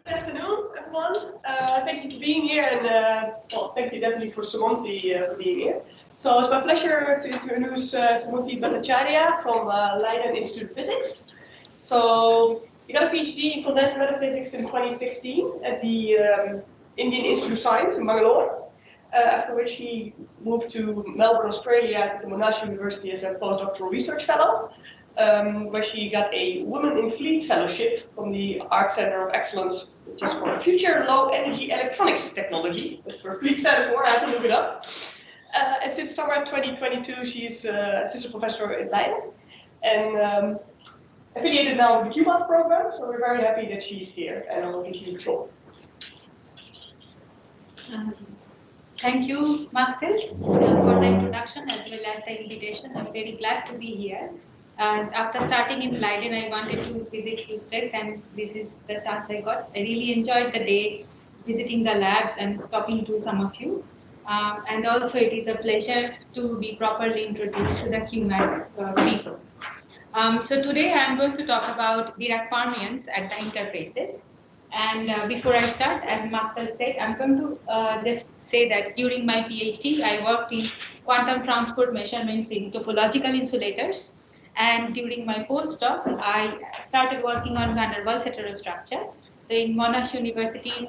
Good afternoon, everyone. Thank you for being here, and well, thank you definitely for Semonti for being here. So it's my pleasure to introduce Semonti Bhattacharyya from Leiden Institute of Physics. So he got a PhD in condensed matter physics in 2016 at the Indian Institute of Science in Bangalore. After which he moved to Melbourne, Australia, to the Monash University as a postdoctoral research fellow. Where she got a Women in Fleet Fellowship from the Arc Center of Excellence, which is for future low energy electronics technology. But for fleet stands for, I had to look it up. And since summer 2022, she's assistant professor at Leiden and affiliated now with the QuMat program. So we're very happy that she's here, and I will give you the floor. Thank you, Machteld, for the introduction as well as the invitation. I'm very glad to be here. After starting in Leiden, I wanted to visit Utrecht, and this is the chance I got. I really enjoyed the day visiting the labs and talking to some of you. And also, it is a pleasure to be properly introduced to the QuMat people. So today, I'm going to talk about Dirac Fermions at the interfaces. And before I start, as Machteld said, I'm going to just say that during my PhD, I worked in quantum transport measurements in topological insulators. And during my postdoc, I started working on van der Waals heterostructure. So in Monash University,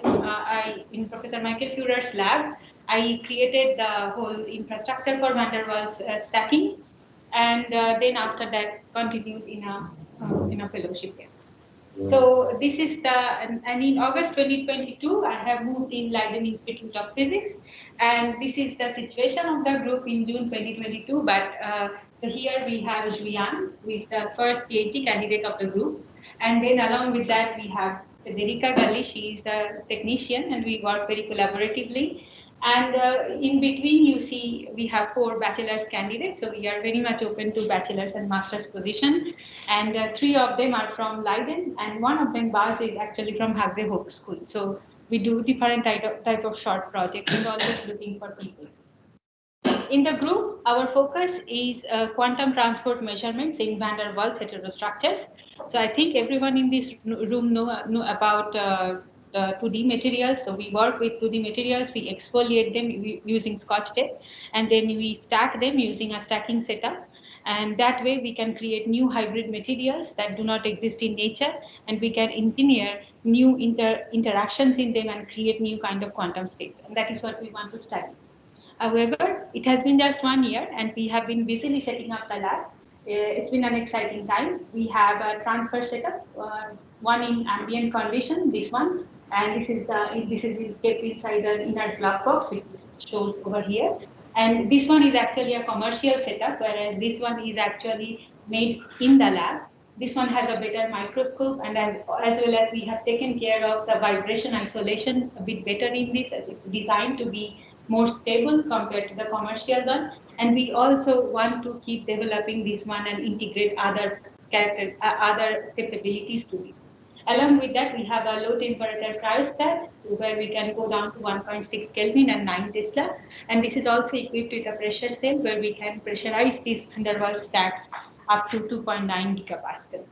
in Professor Michael Furer's lab, I created the whole infrastructure for van der Waals stacking. And then after that, continued in a fellowship here. So this is and in August 2022, I have moved in Leiden Institute of Physics, and this is the situation of the group in June 2022. But here we have Julian, who is the first PhD candidate of the group, and then along with that we have Federica Galli. She is the technician, and we work very collaboratively. And in between, you see, we have 4 bachelor's candidates. So we are very much open to bachelor's and master's position. And 3 of them are from Leiden, and 1 of them, Baz, is actually from Haxe Hoch School. So we do different type of short projects and always looking for people. In the group, our focus is quantum transport measurements in van der Waals heterostructures. So I think everyone in this room know about 2D materials. So we work with 2D materials, we exfoliate them using Scotch tape, and then we stack them using a stacking setup. And that way we can create new hybrid materials that do not exist in nature, and we can engineer new interactions in them and create new kind of quantum states. And that is what we want to study. However, it has been just 1 year, and we have been busily setting up the lab. It's been an exciting time. We have a transfer setup, one in ambient condition, this one, and this is kept inside an inert glove box, which is shown over here. And this one is actually a commercial setup, whereas this one is actually made in the lab. This one has a better microscope, and as well as we have taken care of the vibration isolation a bit better in this. It's designed to be more stable compared to the commercial one, and we also want to keep developing this one and integrate other capabilities to it. Along with that, we have a low temperature cryostat where we can go down to 1.6 Kelvin and 9 Tesla, and this is also equipped with a pressure cell where we can pressurize these van der Waals stacks up to 2.9 gigapascal.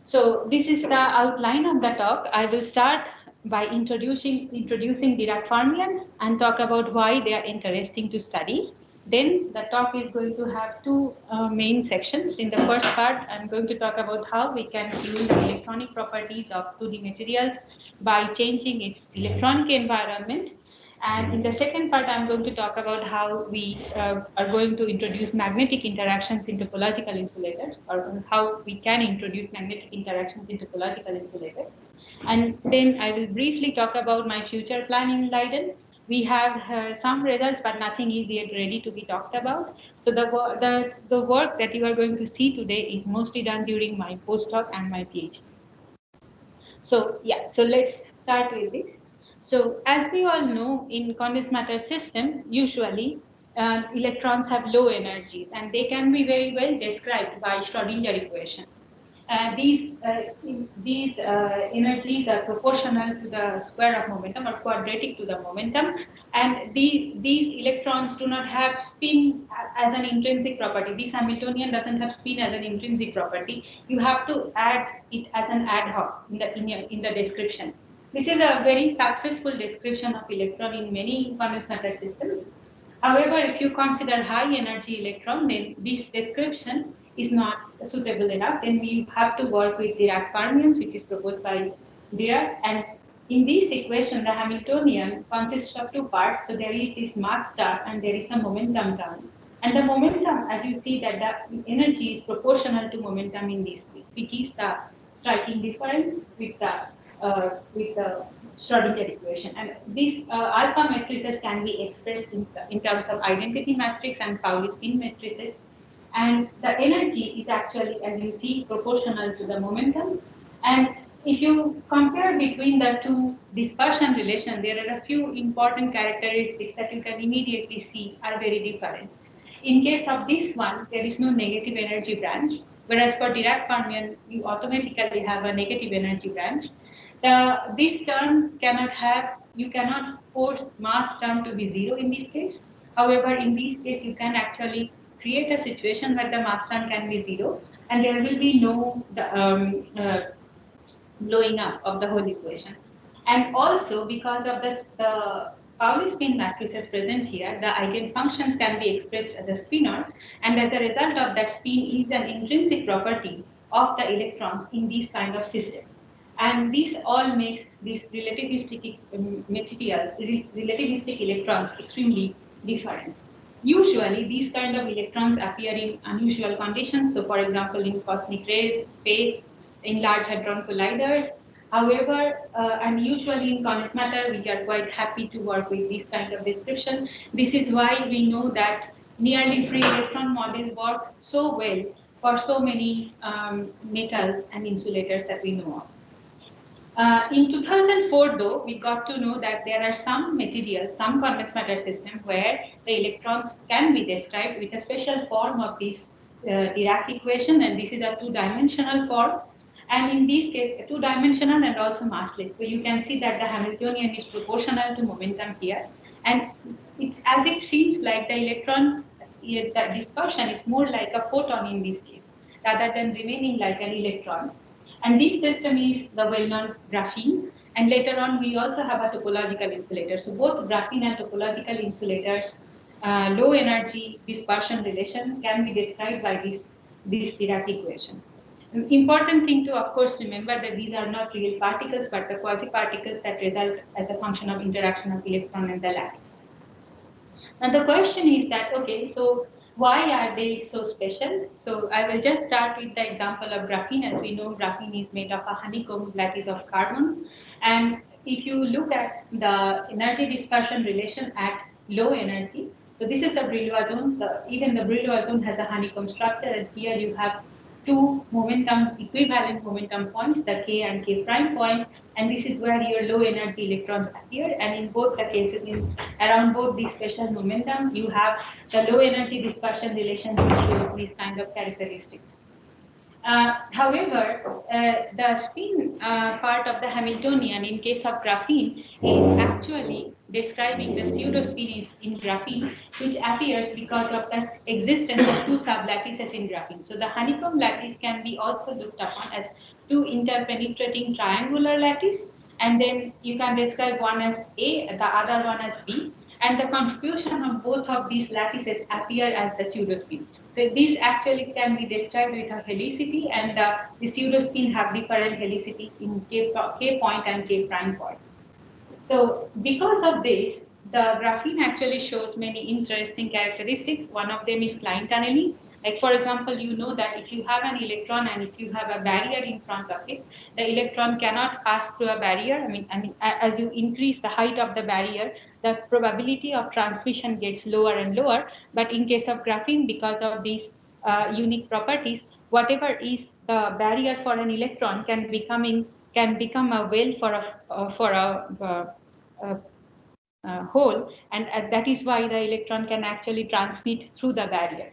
So this is the outline of the talk. I will start by introducing Dirac Fermions and talk about why they are interesting to study. Then the talk is going to have 2 main sections. In the first part, I'm going to talk about how we can use the electronic properties of 2D materials by changing its electronic environment. And in the second part, I'm going to talk about how we are going to introduce magnetic interactions in topological insulators, or how we can introduce magnetic interactions in topological insulators. And then I will briefly talk about my future plan in Leiden. We have some results, but nothing is yet ready to be talked about. So the work that you are going to see today is mostly done during my postdoc and my PhD. So yeah, so let's start with this. So as we all know, in condensed matter system, usually electrons have low energies, and they can be very well described by Schrödinger equation. These energies are proportional to the square of momentum or quadratic to the momentum, and these electrons do not have spin as an intrinsic property. This Hamiltonian doesn't have spin as an intrinsic property. You have to add it as an ad hoc in the description. This is a very successful description of electron in many quantum matter systems. However, if you consider high energy electron, then this description is not suitable enough. Then we have to work with Dirac Fermions, which is proposed by Dirac. And in this equation, the Hamiltonian consists of two parts. So there is this mass star and there is a momentum term. And the momentum, as you see, that the energy is proportional to momentum in this case, which is the striking difference with the Schrodinger equation. And these alpha matrices can be expressed in terms of identity matrix and Pauli spin matrices. And the energy is actually, as you see, proportional to the momentum. And if you compare between the two dispersion relation, there are a few important characteristics that you can immediately see are very different. In case of this one, there is no negative energy branch, whereas for Dirac fermion, you automatically have a negative energy branch. This term cannot have, you cannot force mass term to be zero in this case. However, in this case, you can actually create a situation where the mass term can be zero, and there will be no blowing up of the whole equation. And also, because of the Pauli spin matrices present here, the eigenfunctions can be expressed as a spinor, and as a result of that, spin is an intrinsic property of the electrons in these kind of systems. And this all makes these relativistic material, relativistic electrons extremely different. Usually, these kind of electrons appear in unusual conditions. So, for example, in cosmic rays, space, in Large Hadron Colliders. However, and usually in quantum matter, we are quite happy to work with this kind of description. This is why we know that nearly free electron model works so well for so many metals and insulators that we know of. In 2004, though, we got to know that there are some materials, some convex matter systems where the electrons can be described with a special form of this Dirac equation, and this is a two-dimensional form. And in this case, two-dimensional and also massless. So you can see that the Hamiltonian is proportional to momentum here. And it's as it seems like the electron, the dispersion is more like a photon in this case, rather than remaining like an electron. And this system is the well-known graphene. And later on, we also have a topological insulator. So both graphene and topological insulators, low energy dispersion relation can be described by this Dirac equation. An important thing to, of course, remember that these are not real particles, but the quasi-particles that result as a function of interaction of electron and the lattice. Now the question is that, okay, so why are they so special? So I will just start with the example of graphene. As we know, graphene is made of a honeycomb lattice of carbon. And if you look at the energy dispersion relation at low energy, so this is the Brillouin zone. Even the Brillouin zone has a honeycomb structure, and here you have two equivalent momentum points, the K and K prime point, and this is where your low energy electrons appear. And in both the cases, around both these special momentum, you have the low energy dispersion relation which shows these kind of characteristics. However, the spin part of the Hamiltonian in case of graphene is actually describing the pseudo-spin in graphene, which appears because of the existence of two sublattices in graphene. So the honeycomb lattice can be also looked upon as two interpenetrating triangular lattice, and then you can describe one as A, the other one as B. And the contribution of both of these lattices appear as the pseudospin. So these actually can be described with a helicity, and the pseudospin have different helicity in K point and K prime point. So because of this, the graphene actually shows many interesting characteristics. One of them is Klein tunneling. Like for example, you know that if you have an electron and if you have a barrier in front of it, the electron cannot pass through a barrier. I mean, as you increase the height of the barrier, the probability of transmission gets lower and lower. But in case of graphene, because of these unique properties, whatever is the barrier for an electron can become a well for a hole, and that is why the electron can actually transmit through the barrier.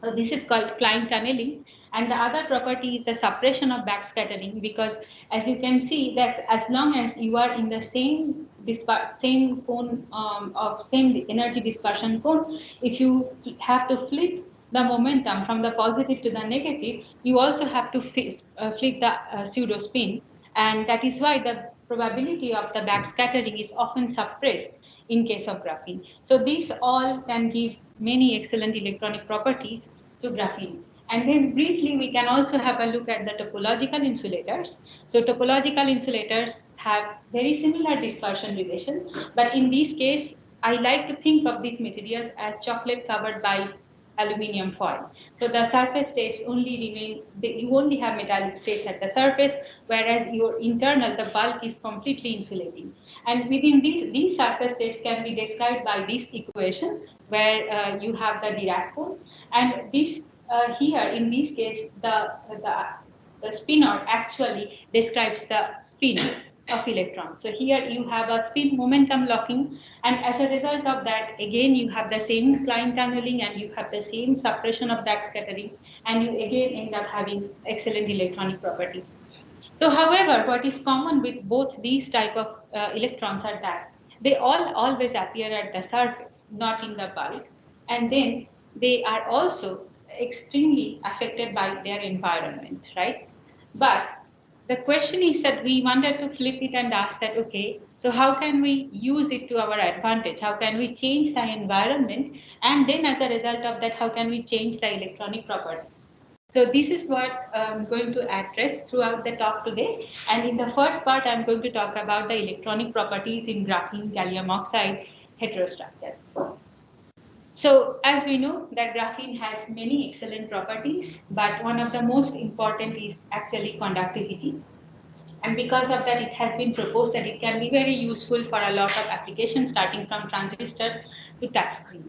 So this is called Klein tunneling. And the other property is the suppression of backscattering, because as you can see that as long as you are in the same cone of same energy dispersion cone, if you have to flip the momentum from the positive to the negative, you also have to flip the pseudo spin, and that is why the probability of the backscattering is often suppressed in case of graphene. So these all can give many excellent electronic properties to graphene. And then briefly, we can also have a look at the topological insulators. So topological insulators have very similar dispersion relation, but in this case, I like to think of these materials as chocolate covered by aluminium foil. So the surface states only remain, you only have metallic states at the surface, whereas your internal, the bulk is completely insulating. And within these surface states can be described by this equation, where you have the Dirac cone. And this here, in this case, the spinor actually describes the spin of electrons. So here you have a spin momentum locking, and as a result of that, again you have the same Klein tunneling and you have the same suppression of backscattering, and you again end up having excellent electronic properties. So however, what is common with both these type of electrons are that they all always appear at the surface, not in the bulk, and then they are also extremely affected by their environment, right? But the question is that we wanted to flip it and ask that, okay, so how can we use it to our advantage? How can we change the environment? And then as a result of that, how can we change the electronic property? So this is what I'm going to address throughout the talk today. And in the first part, I'm going to talk about the electronic properties in graphene gallium oxide heterostructure. So as we know that graphene has many excellent properties, but one of the most important is actually conductivity. And because of that, it has been proposed that it can be very useful for a lot of applications, starting from transistors to touchscreen.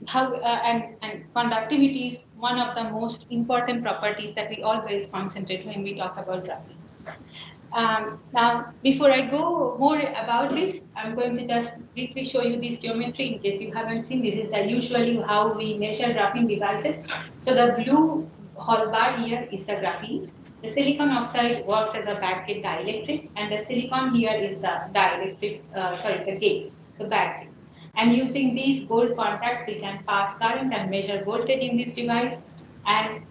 And conductivity is one of the most important properties that we always concentrate when we talk about graphene. Now, before I go more about this, I'm going to just briefly show you this geometry in case you haven't seen this. Is usually how we measure graphene devices. So the blue hall bar here is the graphene. The silicon oxide works as a backgate dielectric, and the silicon here is the dielectric, the gate, the backgate. And using these gold contacts, we can pass current and measure voltage in this device. And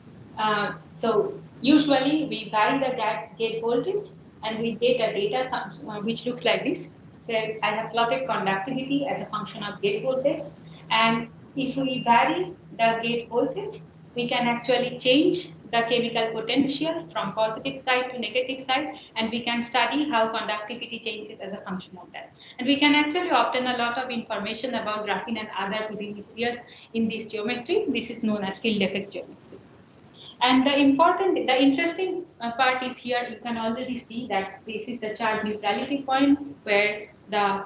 so usually we vary the gate voltage and we get a data which looks like this. So I have plotted conductivity as a function of gate voltage. And if we vary the gate voltage, we can actually change the chemical potential from positive side to negative side, and we can study how conductivity changes as a function of that. And we can actually obtain a lot of information about graphene and other 2D materials in this geometry. This is known as field effect geometry. And the interesting part is here, you can already see that this is the charge neutrality point where the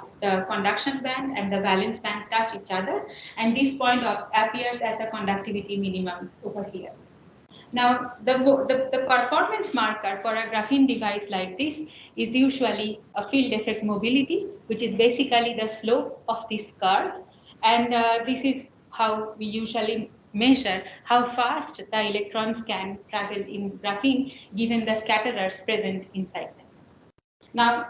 conduction band and the valence band touch each other. And this point appears as a conductivity minimum over here. Now, the performance marker for a graphene device like this is usually a field effect mobility, which is basically the slope of this curve. And this is how we usually measure how fast the electrons can travel in graphene given the scatterers present inside them. Now,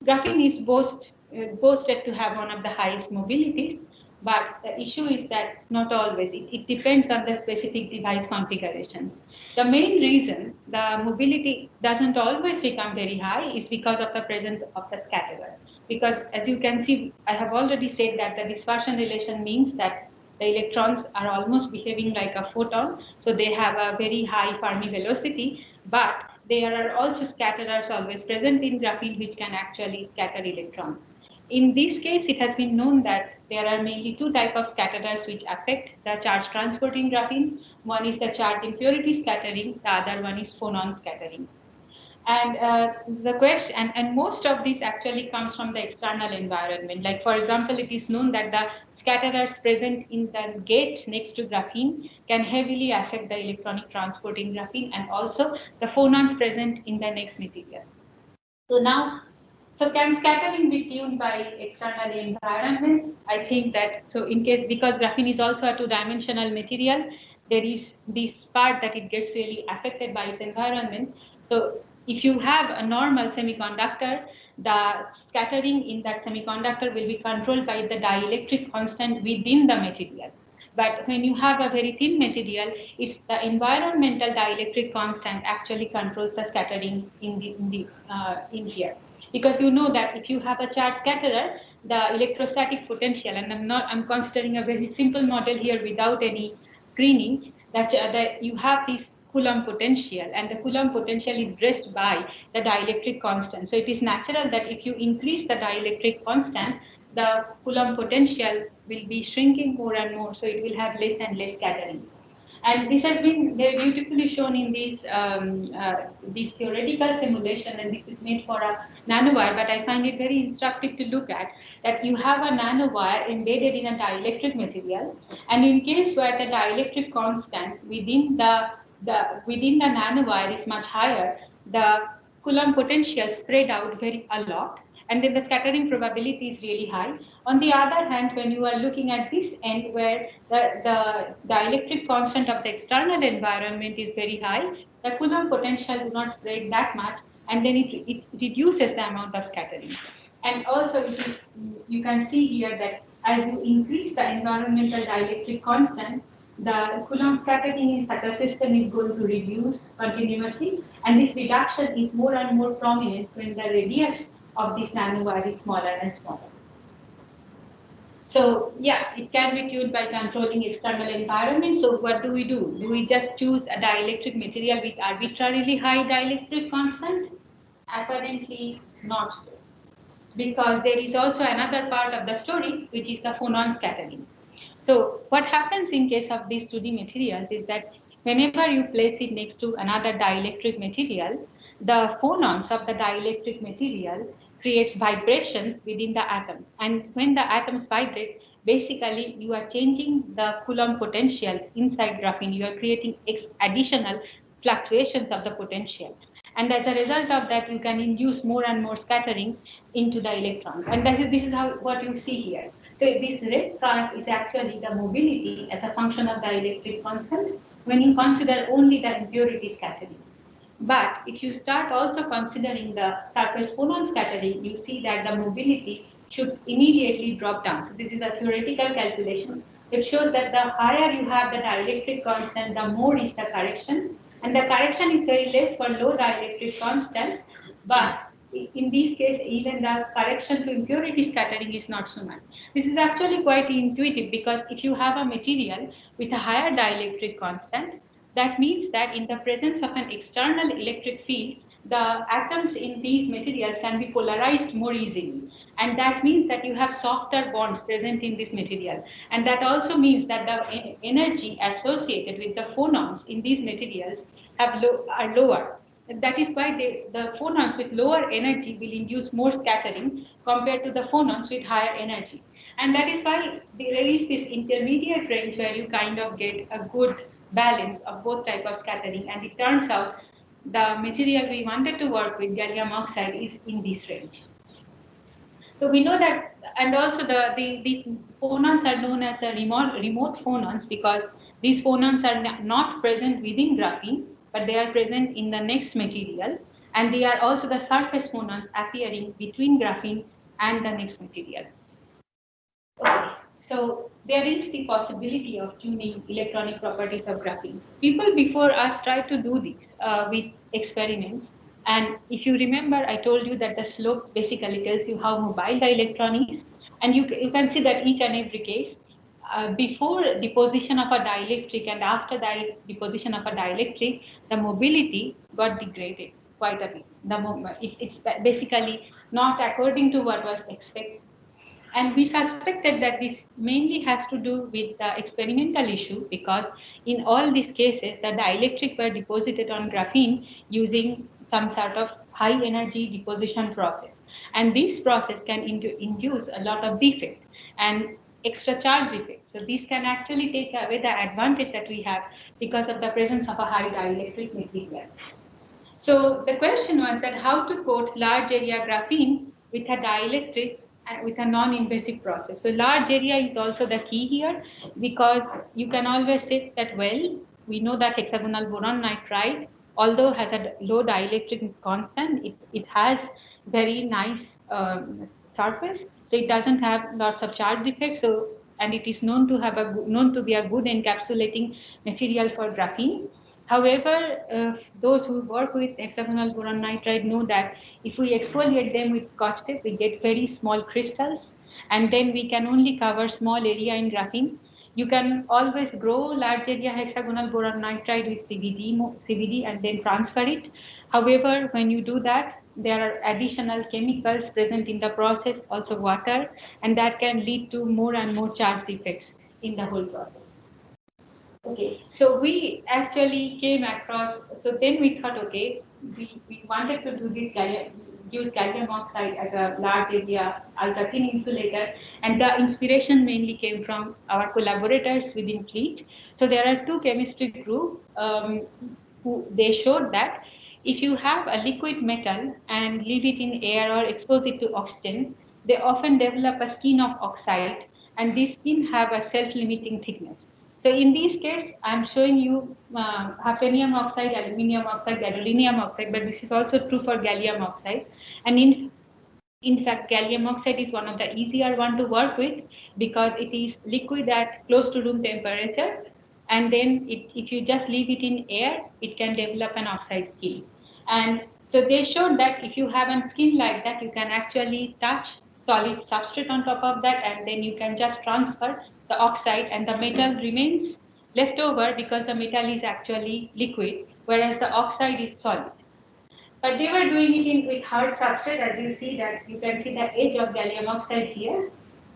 graphene is boasted to have one of the highest mobilities, but the issue is that not always. It depends on the specific device configuration. The main reason the mobility doesn't always become very high is because of the presence of the scatterer. Because as you can see, I have already said that the dispersion relation means that the electrons are almost behaving like a photon, so they have a very high Fermi velocity, but there are also scatterers always present in graphene which can actually scatter electrons. In this case, it has been known that there are mainly two types of scatterers which affect the charge transport in graphene. One is the charge impurity scattering, the other one is phonon scattering. And the question, and most of this actually comes from the external environment. Like, for example, it is known that the scatterers present in the gate next to graphene can heavily affect the electronic transport in graphene, and also the phonons present in the next material. So can scattering be tuned by external environment? I think that, so in case, because graphene is also a two-dimensional material, there is this part that it gets really affected by its environment. So if you have a normal semiconductor, the scattering in that semiconductor will be controlled by the dielectric constant within the material. But when you have a very thin material, it's the environmental dielectric constant actually controls the scattering in here. because you know that if you have a charge scatterer, the electrostatic potential, and I'm considering a very simple model here without any screening, that you have this Coulomb potential, and the Coulomb potential is dressed by the dielectric constant. So it is natural that if you increase the dielectric constant, the Coulomb potential will be shrinking more and more, so it will have less and less scattering. And this has been very beautifully shown in this theoretical simulation, and this is made for a nanowire, but I find it very instructive to look at that you have a nanowire embedded in a dielectric material, and in case where the dielectric constant within the nanowire is much higher, the Coulomb potential spread out a lot, and then the scattering probability is really high. On the other hand, when you are looking at this end where the dielectric constant of the external environment is very high, the Coulomb potential do not spread that much, and then it reduces the amount of scattering. And also, you can see here that as you increase the environmental dielectric constant, the Coulomb scattering in such a system is going to reduce continuously, and this reduction is more and more prominent when the radius of this nanowire is smaller and smaller. So yeah, it can be tuned by controlling external environment. So what do? Do we just choose a dielectric material with arbitrarily high dielectric constant? Apparently not so, because there is also another part of the story, which is the phonon scattering. So what happens in case of these 2D materials is that whenever you place it next to another dielectric material, the phonons of the dielectric material creates vibration within the atom. And when the atoms vibrate, basically you are changing the Coulomb potential inside graphene. You are creating additional fluctuations of the potential. And as a result of that, you can induce more and more scattering into the electrons. And this is what you see here. So this red curve is actually the mobility as a function of the electric constant when you consider only the impurity scattering. But if you start also considering the surface phonon scattering, you see that the mobility should immediately drop down. So this is a theoretical calculation. It shows that the higher you have the dielectric constant, the more is the correction. And the correction is very less for low dielectric constant, but in this case, even the correction to impurity scattering is not so much. This is actually quite intuitive, because if you have a material with a higher dielectric constant, that means that in the presence of an external electric field, the atoms in these materials can be polarized more easily. And that means that you have softer bonds present in this material. And that also means that the energy associated with the phonons in these materials are lower. That is why the phonons with lower energy will induce more scattering compared to the phonons with higher energy. And that is why there is this intermediate range where you kind of get a good balance of both type of scattering. And it turns out the material we wanted to work with, gallium oxide, is in this range. So we know that, and also these phonons are known as the remote phonons, because these phonons are not present within graphene, but they are present in the next material, and they are also the surface phonons appearing between graphene and the next material. Okay. So there is the possibility of tuning electronic properties of graphene. People before us tried to do this with experiments. And if you remember, I told you that the slope basically tells you how mobile the electron is. And you can see that each and every case, before deposition of a dielectric and after the deposition of a dielectric, the mobility got degraded quite a bit. It's basically not according to what was expected. And we suspected that this mainly has to do with the experimental issue, because in all these cases, the dielectric were deposited on graphene using some sort of high energy deposition process. And this process can induce a lot of defect and extra charge defect. So this can actually take away the advantage that we have because of the presence of a high dielectric material. So the question was that how to coat large area graphene with a dielectric and with a non-invasive process. So large area is also the key here, because you can always say that, well, we know that hexagonal boron nitride, although has a low dielectric constant, it has very nice surface, so it doesn't have lots of charge defects. And it is known to be a good encapsulating material for graphene. However, those who work with hexagonal boron nitride know that if we exfoliate them with Scotch tape, we get very small crystals, and then we can only cover small area in graphene. You can always grow large area hexagonal boron nitride with CVD and then transfer it. However, when you do that, there are additional chemicals present in the process, also water, and that can lead to more and more charge defects in the whole process. Okay, so we actually came across, so then we thought, okay, we wanted to do this use gallium oxide as a large area ultra thin insulator, and the inspiration mainly came from our collaborators within Fleet. So there are two chemistry groups who they showed that if you have a liquid metal and leave it in air or expose it to oxygen, they often develop a skin of oxide, and these skin have a self-limiting thickness. So in this case, I'm showing you hafnium oxide, aluminium oxide, gadolinium oxide, but this is also true for gallium oxide. And in fact, gallium oxide is one of the easier one to work with because it is liquid at close to room temperature. And then if you just leave it in air, it can develop an oxide skin. And so they showed that if you have a skin like that, you can actually touch solid substrate on top of that, and then you can just transfer the oxide and the metal remains left over because the metal is actually liquid, whereas the oxide is solid. But they were doing it in with hard substrate, as you see that you can see the edge of gallium oxide here.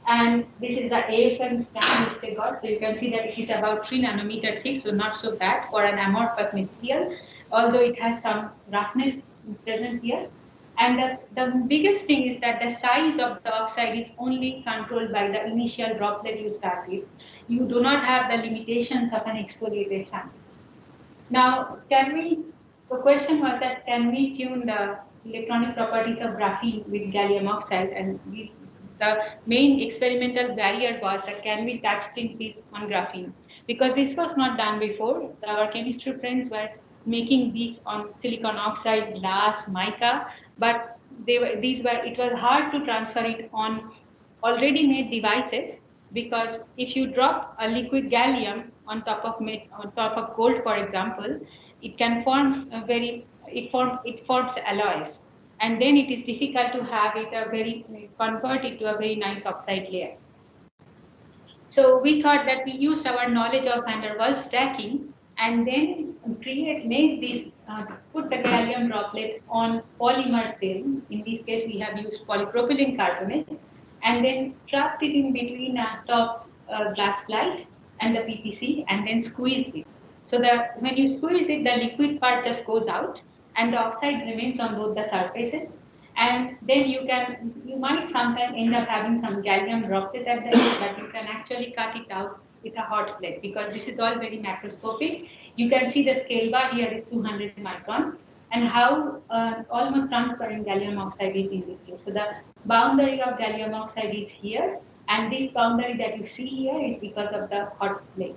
And this is the AFM scan which they got. So you can see that it is about 3 nanometer thick, so not so bad for an amorphous material, although it has some roughness present here. And the biggest thing is that the size of the oxide is only controlled by the initial droplet you start with. You do not have the limitations of an exfoliated sample. Now, the question was that can we tune the electronic properties of graphene with gallium oxide? And the main experimental barrier was that can we touch print this on graphene? Because this was not done before. Our chemistry friends were making these on silicon oxide, glass, mica, but it was hard to transfer it on already made devices, because if you drop a liquid gallium on top of gold, for example, it can form it forms alloys, and then it is difficult to have it convert it to a very nice oxide layer. So we thought that we use our knowledge of van der Waals stacking and then put the gallium droplet on polymer film. In this case, we have used polypropylene carbonate, and then trapped it in between a top glass slide and the PPC, and then squeezed it. So that when you squeeze it, the liquid part just goes out, and the oxide remains on both the surfaces. And then you might sometimes end up having some gallium droplet at the end, but you can actually cut it out with a hot plate because this is all very macroscopic. You can see the scale bar here is 200 micron, and how almost transparent gallium oxide is in this case. So the boundary of gallium oxide is here, and this boundary that you see here is because of the hot plate.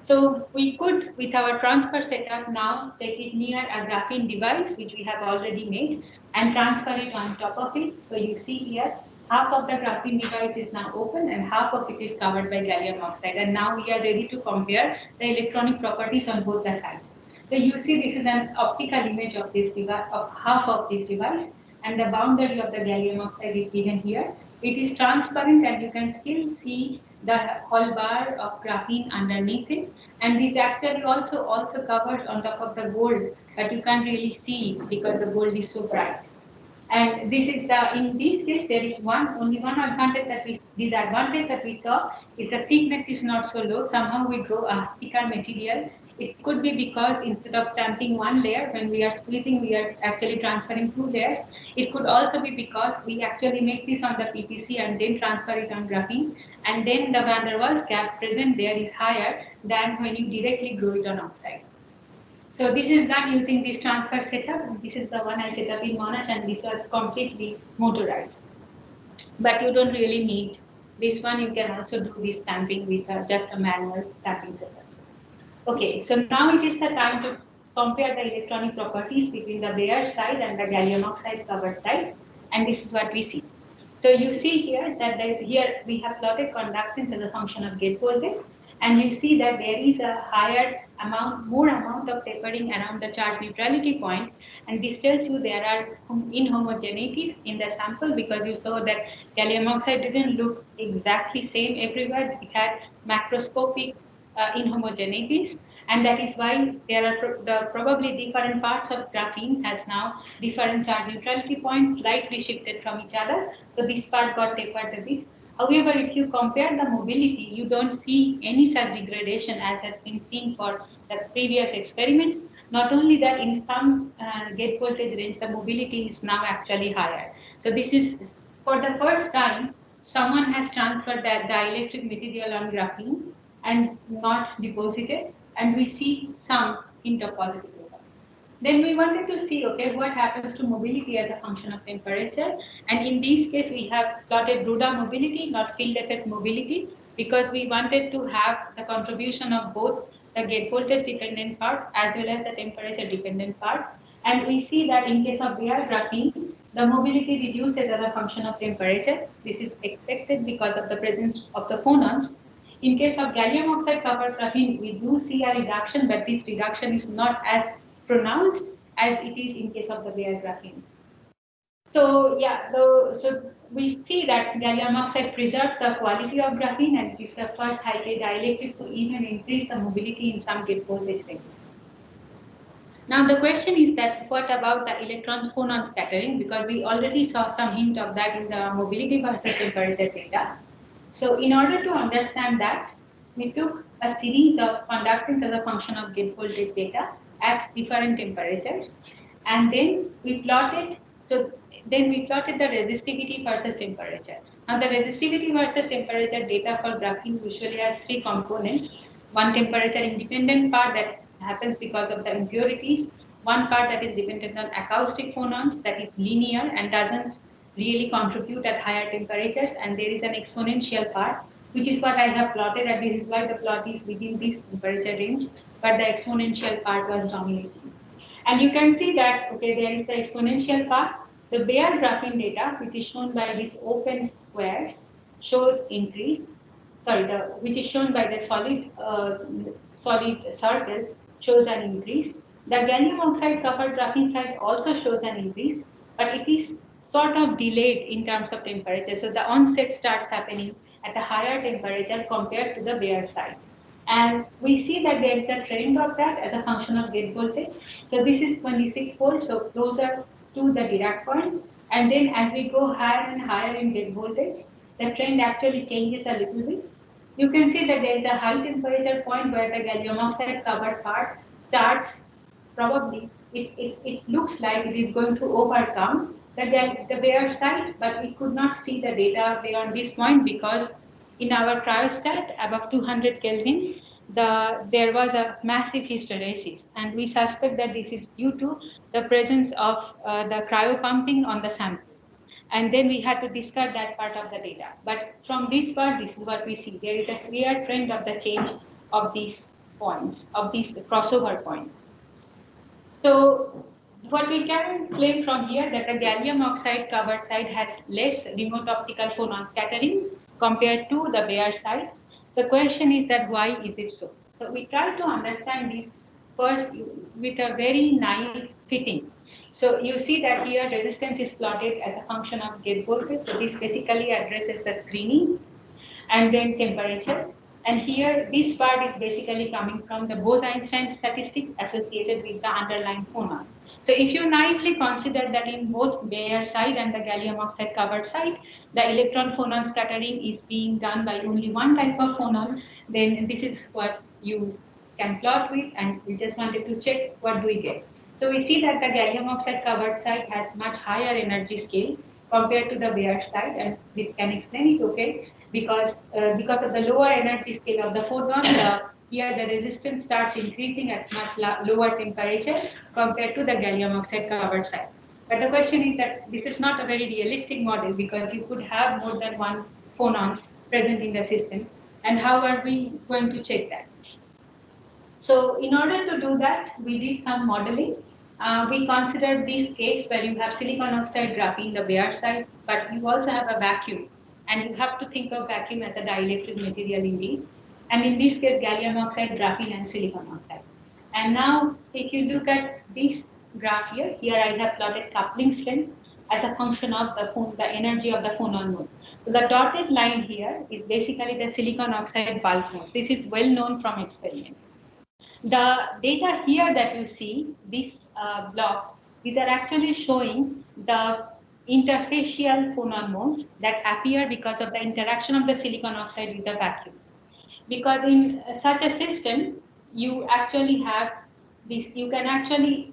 So we could, with our transfer setup now, take it near a graphene device, which we have already made, and transfer it on top of it. So you see here, half of the graphene device is now open and half of it is covered by gallium oxide. And now we are ready to compare the electronic properties on both the sides. So you see this is an optical image of this device, of half of this device, and the boundary of the gallium oxide is given here. It is transparent and you can still see the whole bar of graphene underneath it, and this actually also covers on top of the gold, but you can't really see because the gold is so bright. And this is in this case there is only one disadvantage that we saw is the thickness is not so low. Somehow we grow a thicker material. It could be because instead of stamping one layer, when we are squeezing, we are actually transferring 2 layers. It could also be because we actually make this on the PPC and then transfer it on graphene, and then the van der Waals gap present there is higher than when you directly grow it on oxide. So this is done using this transfer setup. This is the one I set up in Monash, and this was completely motorized. But you don't really need this one. You can also do this stamping with just a manual stamping setup. Okay, so now it is the time to compare the electronic properties between the bare side and the gallium oxide covered side, and this is what we see. So you see here that here we have plotted conductance as a function of gate voltage, And you see that there is a more amount of tapering around the charge neutrality point, and this tells you there are inhomogeneities in the sample, because you saw that gallium oxide didn't look exactly same everywhere. It had macroscopic inhomogeneities, and that is why there are probably different parts of graphene has now different charge neutrality points slightly shifted from each other. So this part got tapered a bit. However, if you compare the mobility, you don't see any such degradation as has been seen for the previous experiments. Not only that, in some gate voltage range, the mobility is now actually higher. So this is, for the first time, someone has transferred that dielectric material on graphene and not deposited, and we see some hint of positive result. Then we wanted to see, okay, what happens to mobility as a function of temperature. And in this case, we have plotted Bruda mobility, not field effect mobility, because we wanted to have the contribution of both the gate voltage dependent part as well as the temperature dependent part. And we see that in case of bare graphene, the mobility reduces as a function of temperature. This is expected because of the presence of the phonons. In case of gallium oxide covered graphene, we do see a reduction, but this reduction is not as pronounced as it is in case of the bare graphene. So yeah, so we see that gallium oxide preserves the quality of graphene and is the first high-K dielectric to even increase the mobility in some gate voltage range. Now the question is that what about the electron phonon scattering, because we already saw some hint of that in the mobility versus temperature data. So in order to understand that, we took a series of conductance as a function of gate voltage data at different temperatures, and then we plotted the resistivity versus temperature. Now the resistivity versus temperature data for graphene usually has three components: one temperature independent part that happens because of the impurities, one part that is dependent on acoustic phonons, that is linear and doesn't really contribute at higher temperatures, and there is an exponential part, which is what I have plotted, and this is why the plot is within this temperature range, but the exponential part was dominating. And you can see that, okay, there is the exponential part. The bare graphene data, which is shown by these open squares, shows increase. Which is shown by the solid circle, shows an increase. The gallium oxide covered graphene side also shows an increase, but it is sort of delayed in terms of temperature. So the onset starts happening at a higher temperature compared to the bare side. And we see that there is a trend of that as a function of gate voltage. So this is 26 volts, so closer to the Dirac point. And then as we go higher and higher in gate voltage, the trend actually changes a little bit. You can see that there is a high temperature point where the gallium oxide covered part starts, probably it looks like it is going to overcome the bare side, but we could not see the data beyond this point because in our cryostat above 200 Kelvin, there was a massive hysteresis, and we suspect that this is due to the presence of the cryopumping on the sample. And then we had to discard that part of the data. But from this part, this is what we see. There is a clear trend of the change of these points, of these crossover points. So what we can claim from here that the gallium oxide covered side has less remote optical phonon scattering compared to the bare side. The question is that why is it so? So we try to understand this first with a very naive fitting. So you see that here resistance is plotted as a function of gate voltage. So this basically addresses the screening and then temperature. And here, this part is basically coming from the Bose-Einstein statistic associated with the underlying phonon. So if you naively consider that in both bare side and the gallium oxide covered side, the electron phonon scattering is being done by only one type of phonon, then this is what you can plot with, and we just wanted to check what do we get. So we see that the gallium oxide covered side has much higher energy scale compared to the bare side, and this can explain it, okay, because of the lower energy scale of the photon, here the resistance starts increasing at much lower temperature compared to the gallium oxide covered side. But the question is that this is not a very realistic model because you could have more than one phonons present in the system, and how are we going to check that? So in order to do that, we did some modeling. We considered this case where you have silicon oxide graphene, the bare side, but you also have a vacuum. And you have to think of vacuum as a dielectric material indeed. And in this case, gallium oxide, graphene, and silicon oxide. And now, if you look at this graph here, I have plotted coupling strength as a function of the energy of the phonon mode. So the dotted line here is basically the silicon oxide bulk mode. This is well known from experiments. The data here that you see, these blocks, these are actually showing the interfacial phonon modes that appear because of the interaction of the silicon oxide with the vacuum. Because in such a system, you actually have this, you can actually,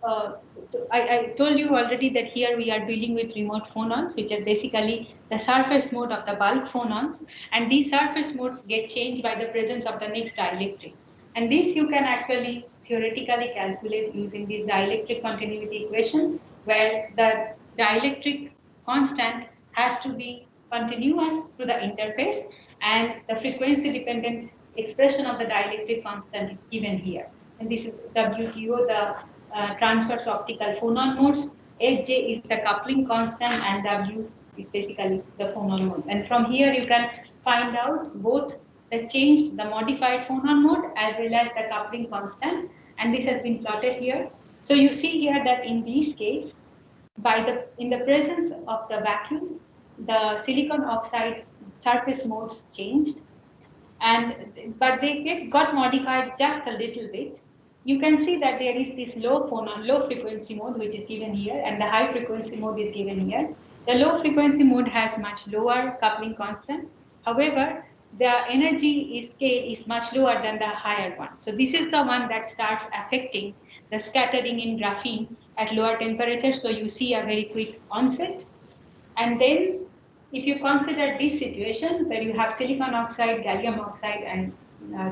I told you already that here we are dealing with remote phonons, which are basically the surface mode of the bulk phonons, and these surface modes get changed by the presence of the next dielectric. And this you can actually theoretically calculate using this dielectric continuity equation, where the dielectric constant has to be continuous to the interface, and the frequency dependent expression of the dielectric constant is given here. And this is WTO, the transverse optical phonon modes. Hj is the coupling constant, and W is basically the phonon mode. And from here you can find out both the changed, the modified phonon mode as well as the coupling constant, and this has been plotted here. So you see here that in this case, in the presence of the vacuum, the silicon oxide surface modes changed, but they got modified just a little bit. You can see that there is this low frequency mode which is given here, and the high frequency mode is given here. The low frequency mode has much lower coupling constant. However, the energy scale is much lower than the higher one. So this is the one that starts affecting the scattering in graphene at lower temperatures. So you see a very quick onset. And then if you consider this situation where you have silicon oxide, gallium oxide, and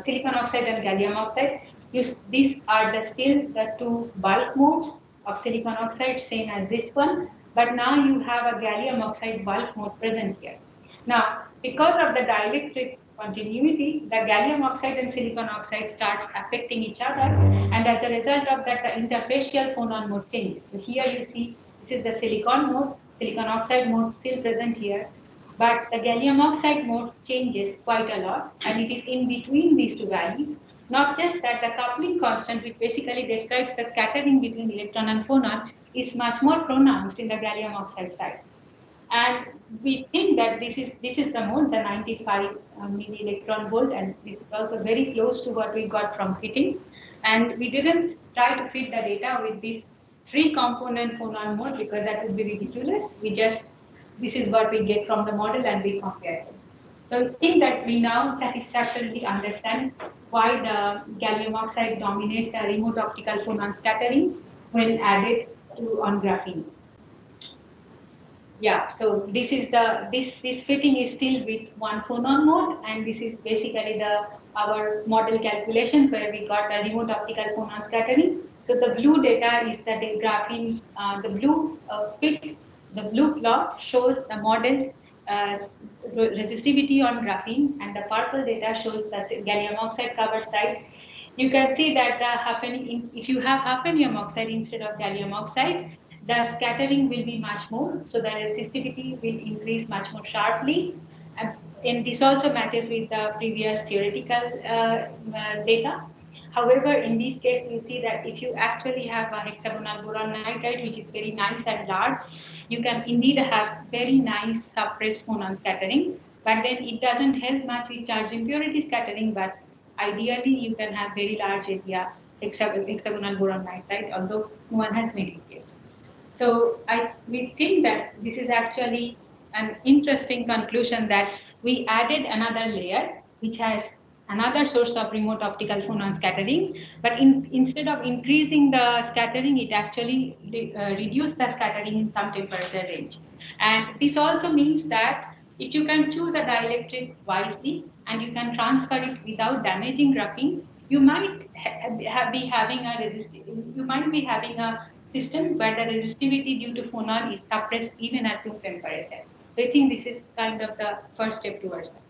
silicon oxide and gallium oxide, these are still the two bulk modes of silicon oxide, same as this one, but now you have a gallium oxide bulk mode present here. Now, because of the dielectric continuity, the gallium oxide and silicon oxide starts affecting each other, and as a result of that, the interfacial phonon mode changes. So here you see this is the silicon mode, silicon oxide mode still present here, but the gallium oxide mode changes quite a lot, and it is in between these two values. Not just that, the coupling constant, which basically describes the scattering between electron and phonon, is much more pronounced in the gallium oxide side. And we think that this is the mode, the 95 milli electron volt, and this is also very close to what we got from fitting. And we didn't try to fit the data with this 3-component phonon mode because that would be ridiculous. This is what we get from the model and we compare it. So I think that we now satisfactorily understand why the gallium oxide dominates the remote optical phonon scattering when added on graphene. Yeah, so this is this fitting is still with one phonon mode, and this is basically our model calculation where we got a remote optical phonon scattering. So the blue data is the graphene, the blue plot shows the model resistivity on graphene, and the purple data shows the gallium oxide covered side. You can see that if you have hafnium oxide instead of gallium oxide, the scattering will be much more, so the resistivity will increase much more sharply. And this also matches with the previous theoretical data. However, in this case, you see that if you actually have a hexagonal boron nitride, which is very nice and large, you can indeed have very nice suppressed phonon scattering, but then it doesn't help much with charge impurity scattering, but ideally you can have very large area hexagonal boron nitride, although no one has made it yet. So we think that this is actually an interesting conclusion that we added another layer which has another source of remote optical phonon scattering, but instead of increasing the scattering, it actually reduced the scattering in some temperature range. And this also means that if you can choose a dielectric wisely and you can transfer it without damaging graphene, you might be having a system where the resistivity due to phonon is suppressed even at room temperature. So I think this is kind of the first step towards that.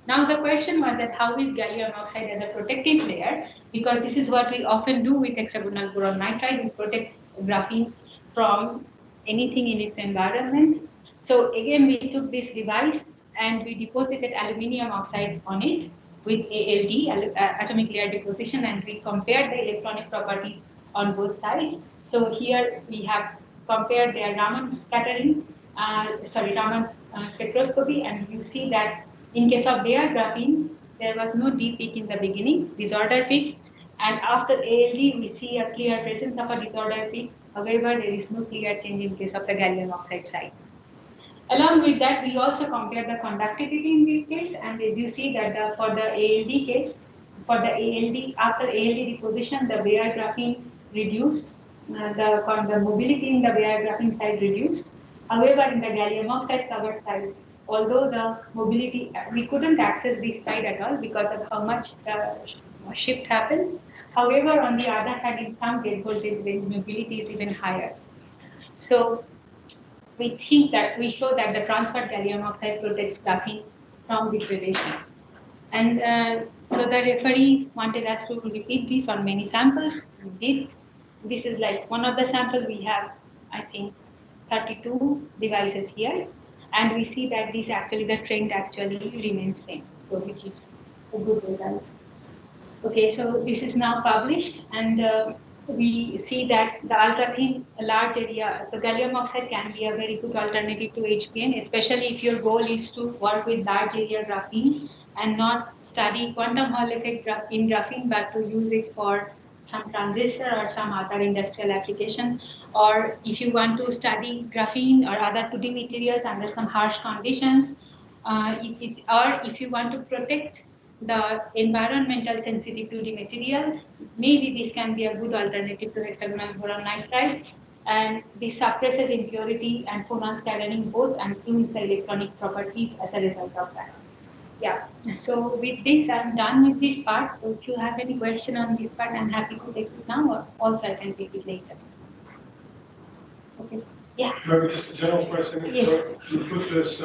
Now the question was that how is gallium oxide as a protective layer, because this is what we often do with hexagonal boron nitride, we protect graphene from anything in its environment. So again, we took this device and we deposited aluminium oxide on it, with ALD, atomic layer deposition, and we compared the electronic properties on both sides. So here we have compared their Raman scattering, Raman spectroscopy, and you see that in case of their graphene, there was no deep peak in the beginning, disorder peak, and after ALD we see a clear presence of a disorder peak. However, there is no clear change in case of the gallium oxide side. Along with that, we also compare the conductivity in this case, and as you see that for the ALD case, for the ALD, after ALD deposition, the bare graphene reduced, the mobility in the bare graphene side reduced. However, in the gallium oxide covered side, although the mobility, we couldn't access this side at all because of how much the shift happened. However, on the other hand, in some gate voltage range, mobility is even higher. So we think that we show that the transferred gallium oxide protects graphene from degradation. And so the referee wanted us to repeat this on many samples. We did. This is like one of the samples. We have, I think, 32 devices here. And we see that this actually, the trend actually remains same, so which is a good result. Okay, so this is now published, and we see that the ultra thin large area, the gallium oxide can be a very good alternative to HPN, especially if your goal is to work with large area graphene and not study quantum Hall effect in graphene, but to use it for some transistor or some other industrial application. Or if you want to study graphene or other 2D materials under some harsh conditions, or if you want to protect the environmental sensitive 2D material, maybe this can be a good alternative to hexagonal boron nitride. And this suppresses impurity and phonon scattering both and improves the electronic properties as a result of that. Yeah, so with this, I'm done with this part. So if you have any question on this part, I'm happy to take it now, or also I can take it later. Okay. Yeah. Maybe just a general question. Yes. You put this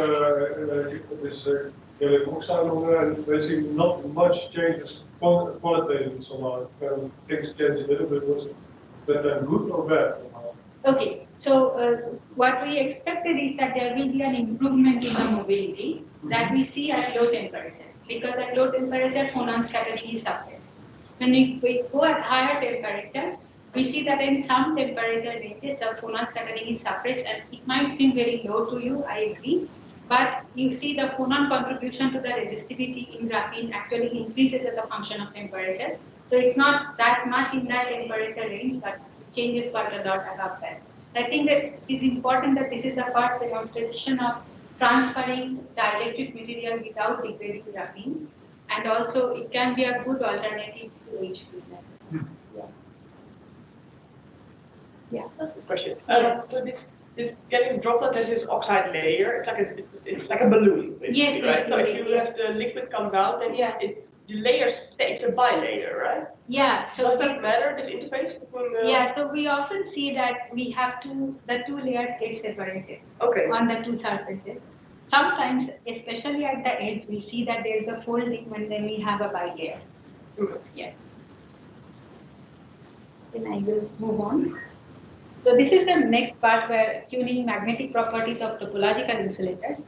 gallium oxide on there, and basically not much changes qualitatively somehow. Things change a little bit. Was that then good or bad? Okay. So what we expected is that there will be an improvement in the mobility that we see at low temperature, because at low temperature phonon scattering is suppressed. When we go at higher temperature, we see that in some temperature ranges the phonon scattering is suppressed, and it might seem very low to you, I agree, but you see the phonon contribution to the resistivity in graphene actually increases as a function of temperature. So it's not that much in that temperature range, but it changes quite a lot above that. I think that it is important that this is the first demonstration of transferring dielectric material without degrading graphene, and also it can be a good alternative to HPN. Yeah. That's a question. So this gallium droplet has this oxide layer. It's like a balloon, yes, right? So if you have the liquid comes out, then the layer stays a bilayer, right? Yeah. So does that matter? This interface between the... Yeah. So we often see that we have the two layers get separated on the two surfaces. Sometimes, especially at the edge, we see that there is a folding when then we have a bilayer. Yes. Then I will move on. So this is the next part where tuning magnetic properties of topological insulators.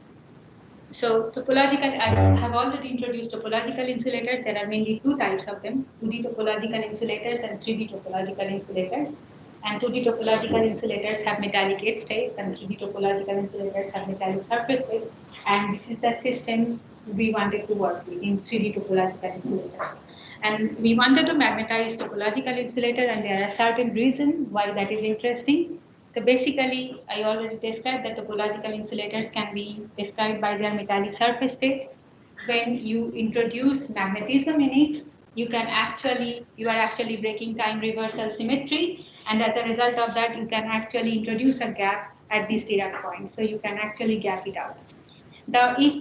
So topological, I have already introduced topological insulators. There are mainly two types of them, 2D topological insulators and 3D topological insulators. And 2D topological insulators have metallic edge states, and 3D topological insulators have metallic surface states. And this is the system we wanted to work with in 3D topological insulators. And we wanted to magnetize topological insulator, and there are certain reasons why that is interesting. So basically, I already described that topological insulators can be described by their metallic surface state. When you introduce magnetism in it, you are actually breaking time reversal symmetry, and as a result of that, you can actually introduce a gap at this Dirac point. So you can actually gap it out. If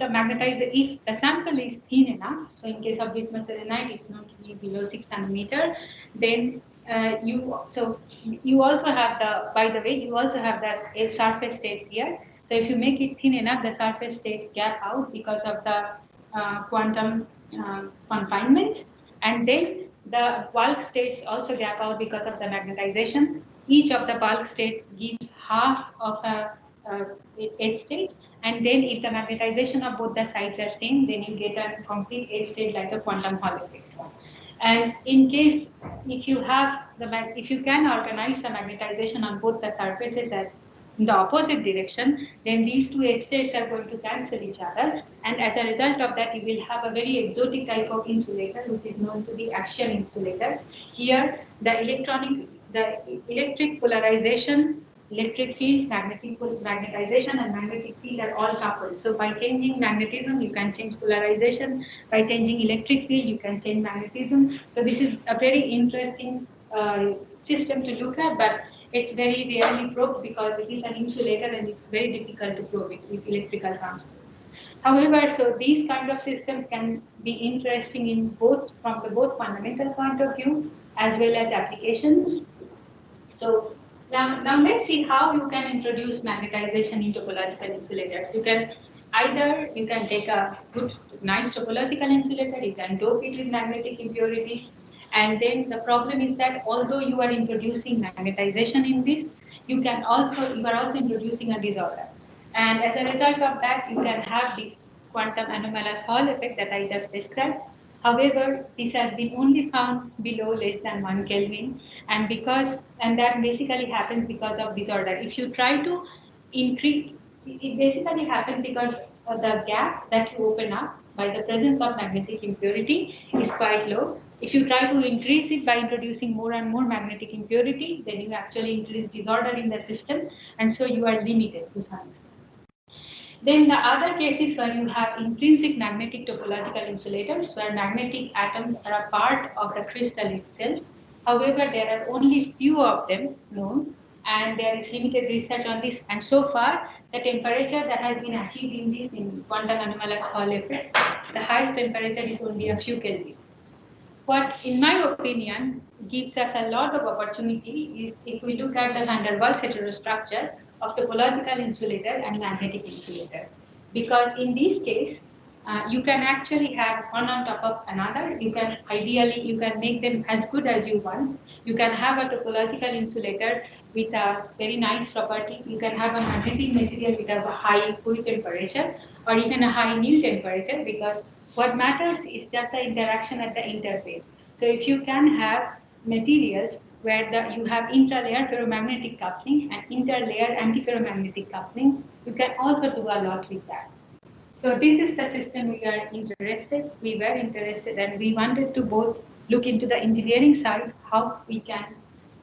the sample is thin enough, so in case of bismuth selenide, it's not really below 6 nanometer, then you also have you also have the surface state here. So if you make it thin enough, the surface state gap out because of the quantum confinement, and then the bulk states also gap out because of the magnetization. Each of the bulk states gives half of a edge state, and then if the magnetization of both the sides are same, then you get a complete edge state like a quantum Hall effect. And in case if you have if you can organize the magnetization on both the surfaces at in the opposite direction, then these two edge states are going to cancel each other, and as a result of that, you will have a very exotic type of insulator, which is known to be axial insulator. Here, the electric polarization, electric field, magnetization, and magnetic field are all coupled. So by changing magnetism, you can change polarization. By changing electric field, you can change magnetism. So this is a very interesting system to look at, but it's very rarely probed because it is an insulator and it's very difficult to probe it with electrical transport. However, so these kind of systems can be interesting in both from the both fundamental point of view as well as applications. So now let's see how you can introduce magnetization into topological insulators. You can take a good, nice topological insulator, you can dope it with magnetic impurities, and then the problem is that although you are introducing magnetization in this, you are also introducing a disorder. And as a result of that, you can have this quantum anomalous Hall effect that I just described. However, this has been only found below less than 1 Kelvin, and that basically happens because of disorder. If you try to increase, it basically happens because the gap that you open up by the presence of magnetic impurity is quite low. If you try to increase it by introducing more and more magnetic impurity, then you actually increase disorder in the system, and so you are limited to some extent. Then the other cases where you have intrinsic magnetic topological insulators, where magnetic atoms are a part of the crystal itself. However, there are only few of them known, and there is limited research on this. And so far, the temperature that has been achieved in this in quantum anomalous Hall effect, the highest temperature is only a few Kelvin. What, in my opinion, gives us a lot of opportunity is if we look at the van der Waals heterostructure of topological insulator and magnetic insulator. Because in this case, you can actually have one on top of another. You can make them as good as you want. You can have a topological insulator with a very nice property. You can have a magnetic material with a high full temperature or even a high new temperature, because what matters is just the interaction at the interface. So if you can have materials where you have interlayer ferromagnetic coupling and interlayer antiferromagnetic coupling, you can also do a lot with that. So this is the system we were interested, and we wanted to both look into the engineering side, how we can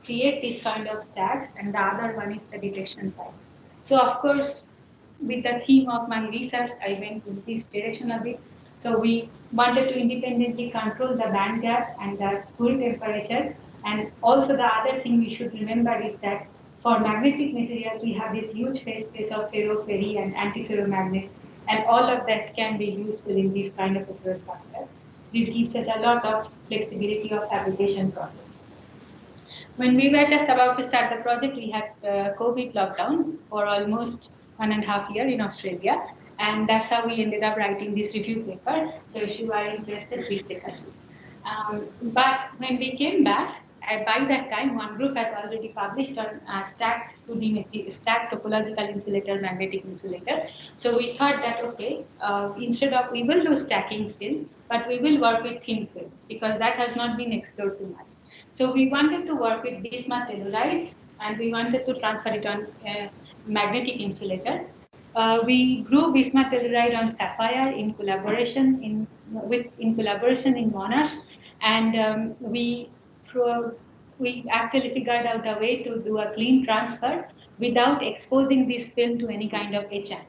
create this kind of stacks, and the other one is the detection side. So of course, with the theme of my research, I went in this direction a bit. So we wanted to independently control the band gap and the cool temperature. And also the other thing we should remember is that for magnetic materials, we have this huge phase space of ferro, ferri, and antiferromagnets, and all of that can be useful in this kind of a structure. This gives us a lot of flexibility of fabrication process. When we were just about to start the project, we had COVID lockdown for almost 1.5 years in Australia, and that's how we ended up writing this review paper. So if you are interested, please take a look. But when we came back, by that time, one group has already published on stacked topological insulator, magnetic insulator. So we thought that, okay, instead of, we will do stacking still, but we will work with thin film because that has not been explored too much. So we wanted to work with bismuth telluride, and we wanted to transfer it on magnetic insulator. We grew bismuth telluride on sapphire in collaboration in Monash, and we actually figured out a way to do a clean transfer without exposing this film to any kind of etchant.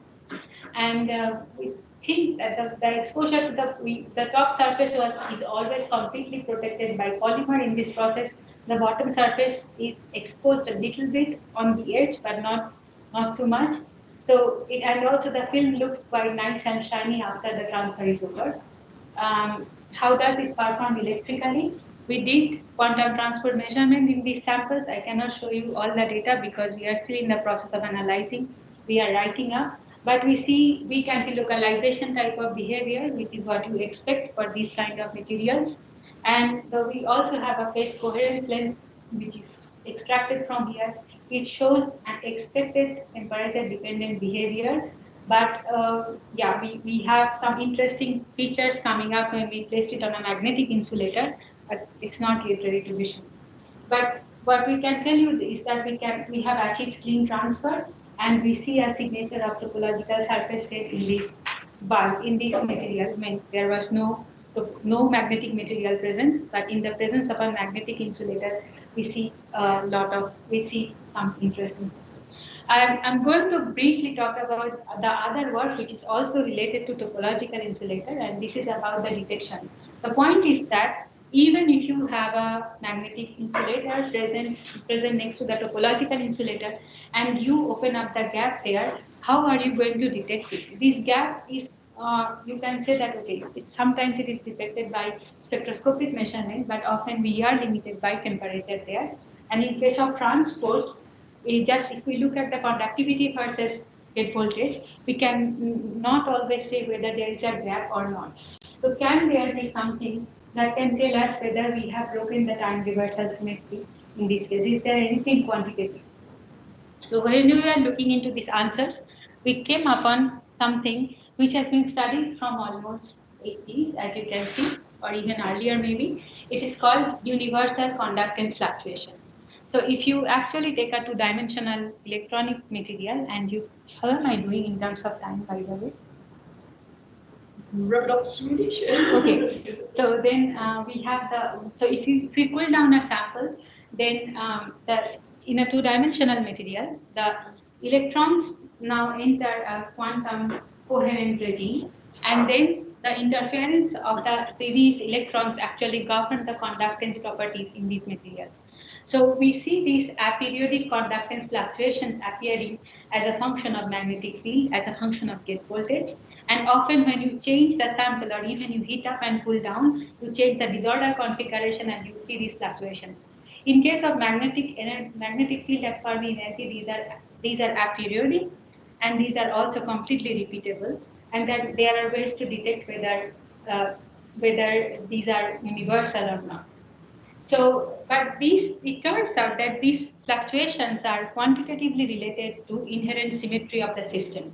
And we think that the exposure to the top surface is always completely protected by polymer in this process. The bottom surface is exposed a little bit on the edge, but not too much. So and also the film looks quite nice and shiny after the transfer is over. How does it perform electrically? We did quantum transport measurement in these samples. I cannot show you all the data because we are still in the process of analyzing. We are writing up. But we see weak anti-localization type of behavior, which is what you expect for these kind of materials. And we also have a phase coherence length, which is extracted from here. it shows an expected temperature-dependent behavior. But yeah, we have some interesting features coming up when we place it on a magnetic insulator, but it's not yet ready to be shown. But what we can tell you is that we have achieved clean transfer, and we see a signature of topological surface state in this bulk, in this material. I mean, there was no magnetic material presence, but in the presence of a magnetic insulator, we see some interesting. I'm going to briefly talk about the other work which is also related to topological insulator, and this is about the detection. The point is that even if you have a magnetic insulator present next to the topological insulator and you open up the gap there, how are you going to detect it? This gap is, you can say that, okay, sometimes it is detected by spectroscopic measurement, but often we are limited by temperature there. And in case of transport, if we look at the conductivity versus gate voltage, we can not always say whether there is a gap or not. So can there be something that can tell us whether we have broken the time reversal symmetry in this case? Is there anything quantitative? So when we were looking into these answers, we came upon something which has been studied from almost 80s, as you can see, or even earlier maybe. It is called universal conductance fluctuation. So if you actually take a two-dimensional electronic material and you, how am I doing in terms of time, by the way? Wrap it up the simulation. Okay, so then we have so if we cool down a sample, then in a two-dimensional material, the electrons now enter a quantum coherent regime, and then the interference of these electrons actually govern the conductance properties in these materials. So we see these aperiodic conductance fluctuations appearing as a function of magnetic field, as a function of gate voltage, and often when you change the sample or even you heat up and cool down, you change the disorder configuration and you see these fluctuations. In case of magnetic field at Fermi energy, these are aperiodic, and these are also completely repeatable, and that there are ways to detect whether these are universal or not. So, but it turns out that these fluctuations are quantitatively related to inherent symmetry of the system.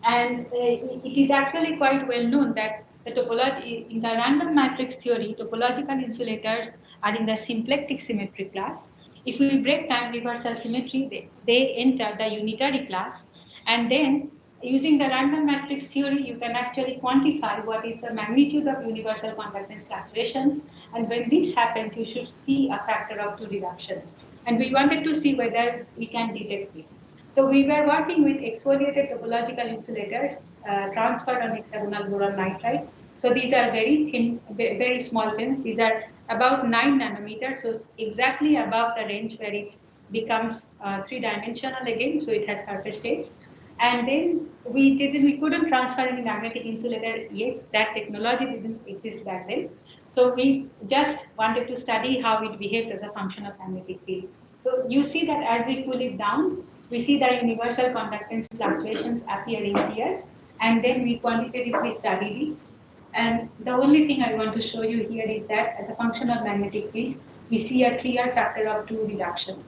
And it is actually quite well known that the topology in the random matrix theory, topological insulators are in the symplectic symmetry class. If we break time reversal symmetry, they enter the unitary class, and then using the random matrix theory, you can actually quantify what is the magnitude of universal conductance fluctuations. And when this happens, you should see a factor of 2 reduction. And we wanted to see whether we can detect this. So we were working with exfoliated topological insulators transferred on hexagonal boron nitride. So these are very thin, very small films. These are about 9 nanometers, so exactly above the range where it becomes 3-dimensional again. So it has surface states. And then we couldn't transfer any magnetic insulator yet. That technology didn't exist back then. So we just wanted to study how it behaves as a function of magnetic field. So you see that as we cool it down, we see the universal conductance fluctuations appearing here, and then we quantitatively studied it. And the only thing I want to show you here is that as a function of magnetic field, we see a clear factor of 2 reduction.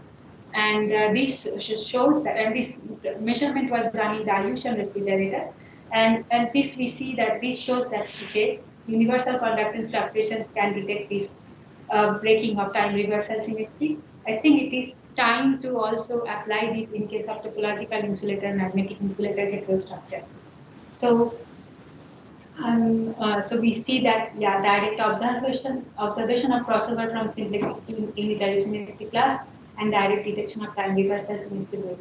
And this shows that, and this measurement was done in dilution refrigerator. And this we see that this shows that okay, universal conductance fluctuations can detect this breaking of time reversal symmetry. I think it is time to also apply this in case of topological insulator, magnetic insulator heterostructure. So, so we see that direct observation of crossover from symplectic to unitary symmetry class and direct detection of time reversal symmetry.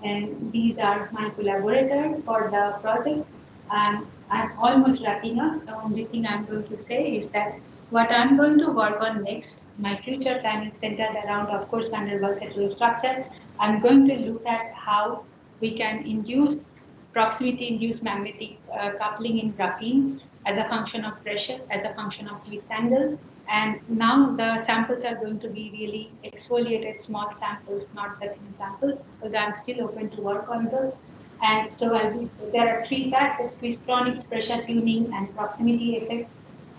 And these are my collaborators for the project. And I'm almost wrapping up. The only thing I'm going to say is that what I'm going to work on next, my future plan is centered around, of course, van der Waals heterostructure. I'm going to look at how we can induce proximity-induced magnetic coupling in graphene as a function of pressure, as a function of twist angle. And now the samples are going to be really exfoliated small samples, not the thin samples, because I'm still open to work on those. And so there are 3 facets: twisttronics, pressure tuning, and proximity effect.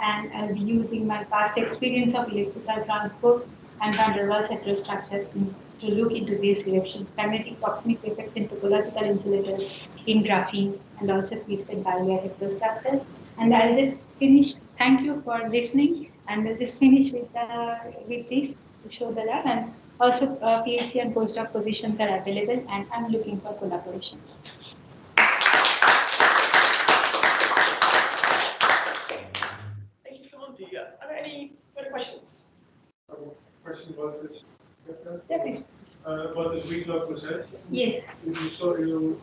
And I'll be using my past experience of electrical transport and van der Waals heterostructure in to look into these reactions, magnetic proximity effects in topological insulators, in graphene, and also twisted barrier heterostructures. And I'll just finish. Thank you for listening, and I'll just finish with this to show the lab. And also, PhD and postdoc positions are available, and I'm looking for collaborations. Thank you, Semonti. Are there any further questions? Question about this. Yeah, please. About this weak-load process. Yes. You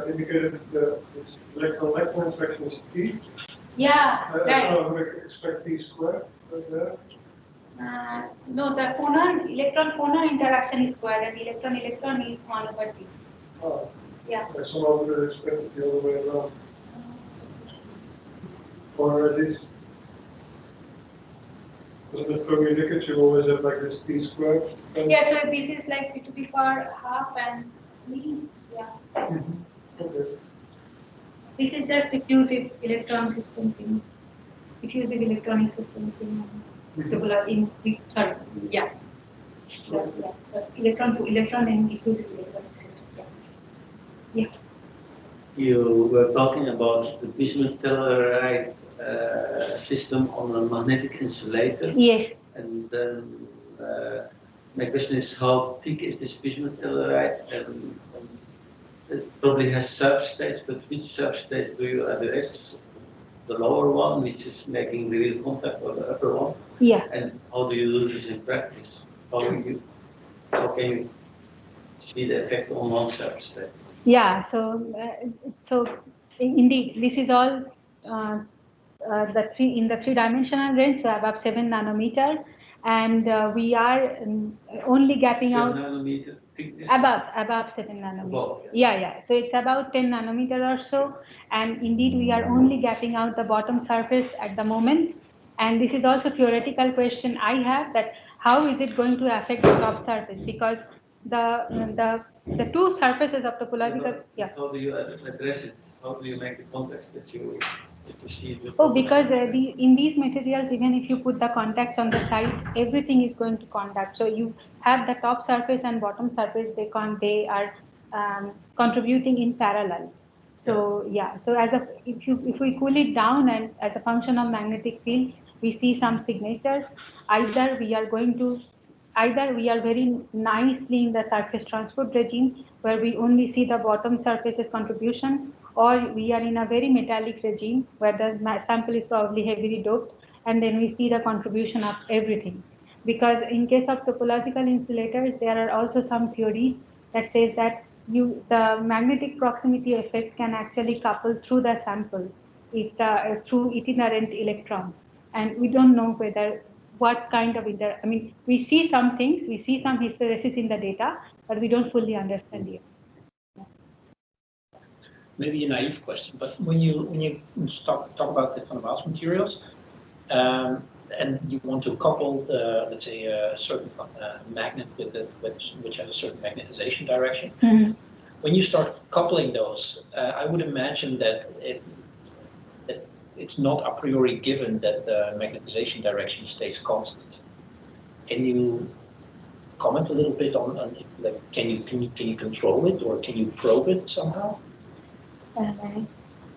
indicated that this electron interaction is T. Yeah, right. I would expect T squared right there. No, the electron-phonon interaction is squared, and electron-electron is 1 over T. Oh. Yeah. I somehow would have expected the other way around. Or at least, wasn't it Fermi liquid, you always have like this T squared? Yeah, so this is like to the power half and yeah. Okay. This is just diffusive electron system thing. Diffusive electronic system thing. Sorry, yeah. Electron to electron and diffusive electronic system. Yeah. You were talking about the bismuth telluride system on a magnetic insulator. Yes. And then my question is, how thick is this bismuth telluride? And it probably has substrates, but which substrate do you address? The lower one, which is making the real contact, or the upper one? Yeah. And how do you do this in practice? How can you see the effect on one substrate? Yeah, so indeed, this is all in the three-dimensional range, so above 7 nanometer, and we are only gapping 7 out nanometer thickness? above 7 nanometer. Above, Yeah. So it's about 10 nanometer or so, and indeed we are only gapping out the bottom surface at the moment. And this is also theoretical question I have, that how is it going to affect the top surface, because the two surfaces of topological. Yeah. How do you address it? How do you make the contacts that you see? Oh, because in these materials, even if you put the contacts on the side, everything is going to conduct. So you have the top surface and bottom surface. They are contributing in parallel. So yeah. So if we cool it down, and as a function of magnetic field, we see some signatures. Either we are very nicely in the surface transport regime, where we only see the bottom surface's contribution, or we are in a very metallic regime where the sample is probably heavily doped, and then we see the contribution of everything. Because in case of topological insulators, there are also some theories that says that the magnetic proximity effect can actually couple through the sample through itinerant electrons, and we don't know what kind of we see some things, we see some hysteresis in the data, but we don't fully understand it. Maybe a naive question, but when you talk about the van der Waals materials, and you want to couple let's say a certain magnet with it, which has a certain magnetization direction. Mm-hmm. When you start coupling those, I would imagine that it's not a priori given that the magnetization direction stays constant. Can you comment a little bit on like can you control it, or can you probe it somehow?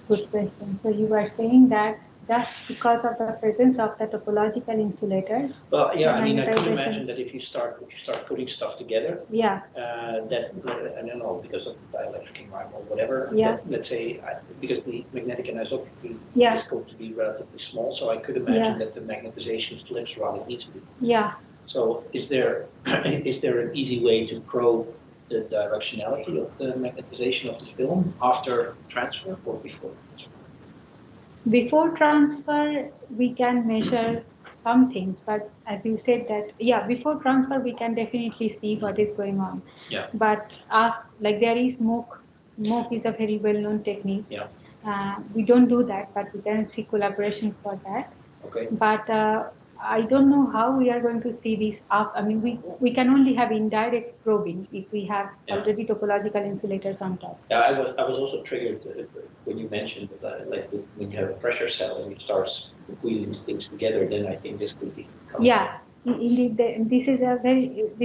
Good question. So you were saying that that's because of the presence of the topological insulators. Well, yeah, I mean, I could imagine that if you start putting stuff together, yeah, that I don't know, because of dielectric environment or whatever. Yeah. That, let's say because the magnetic anisotropy Yeah. is going to be relatively small, so I could imagine that the magnetization flips rather easily. Yeah. So is there an easy way to probe the directionality of the magnetization of the film after transfer or before transfer? Before transfer, we can measure some things, but as you said that, yeah, before transfer, we can definitely see what is going on. Yeah. But like there is MOOC. MOOC is a very well-known technique. Yeah. We don't do that, but we can see collaboration for that. Okay. But I don't know how we are going to see this up. I mean, we can only have indirect probing if we have already topological insulators on top. Yeah, I was also triggered when you mentioned that, like when you have a pressure cell and you start putting these things together, then I think this could be. Yeah. Indeed, this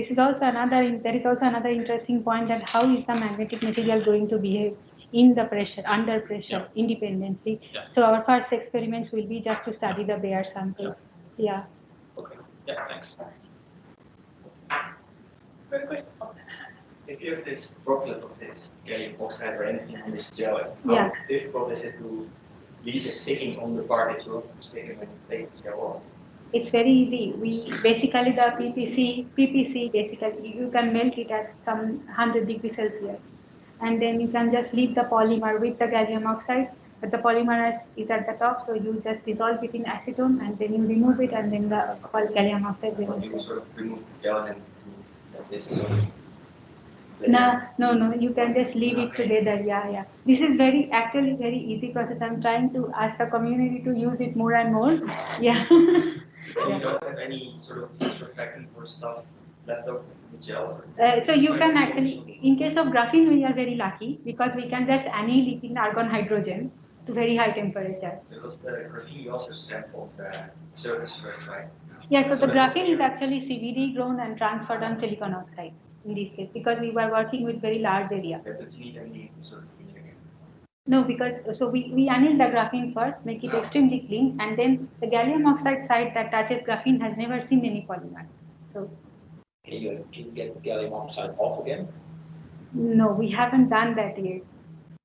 is also another, there is also another interesting point that how is the magnetic material going to behave in the pressure, under pressure, independently. So our first experiments will be just to study the bare sample. Yeah. Okay. Yeah, thanks. Further question? If you have this droplet of this gallium oxide or anything in this gel, how Yeah. difficult is it to leave it sitting on the part that you want to stick it when you take the gel off? It's very easy. We basically the PPC basically you can melt it at some 100 degrees Celsius, and then you can just leave the polymer with the gallium oxide. But the polymer is at the top, so you just dissolve it in acetone, and then you remove it, and then the gallium oxide will. Or you sort of remove the gel and let this go. No. You can just leave it together. Yeah. This is actually very easy process. I'm trying to ask the community to use it more and more. Yeah. You don't have any sort of disinfectant or stuff left over in the gel? So you can actually, in case of graphene, we are very lucky because we can just anneal it in argon hydrogen to very high temperature. Because the graphene you also sampled the surface first, right? Yeah, so the graphene is actually CVD grown and transferred on silicon oxide in this case because we were working with very large area. But you need any sort of cleaning again? No, because so we anneal the graphene first, make it extremely clean, and then the gallium oxide side that touches graphene has never seen any polymer. So Can you get the gallium oxide off again? no, we haven't done that yet.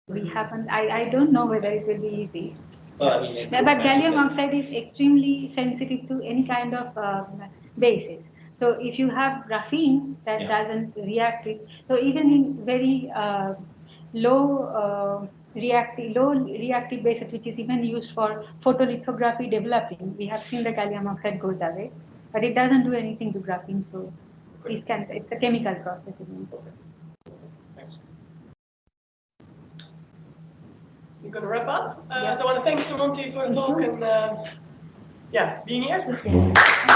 We haven't. I don't know whether it will be easy. Well, I mean, But gallium oxide is extremely sensitive to any kind of bases. So if you have graphene that doesn't react with, so even in very low reactive bases, which is even used for photolithography developing, we have seen the gallium oxide goes away, but it doesn't do anything to graphene. So it's a chemical process. Thanks. We're going to wrap up. So I want to thank Semonti for the talk and being here.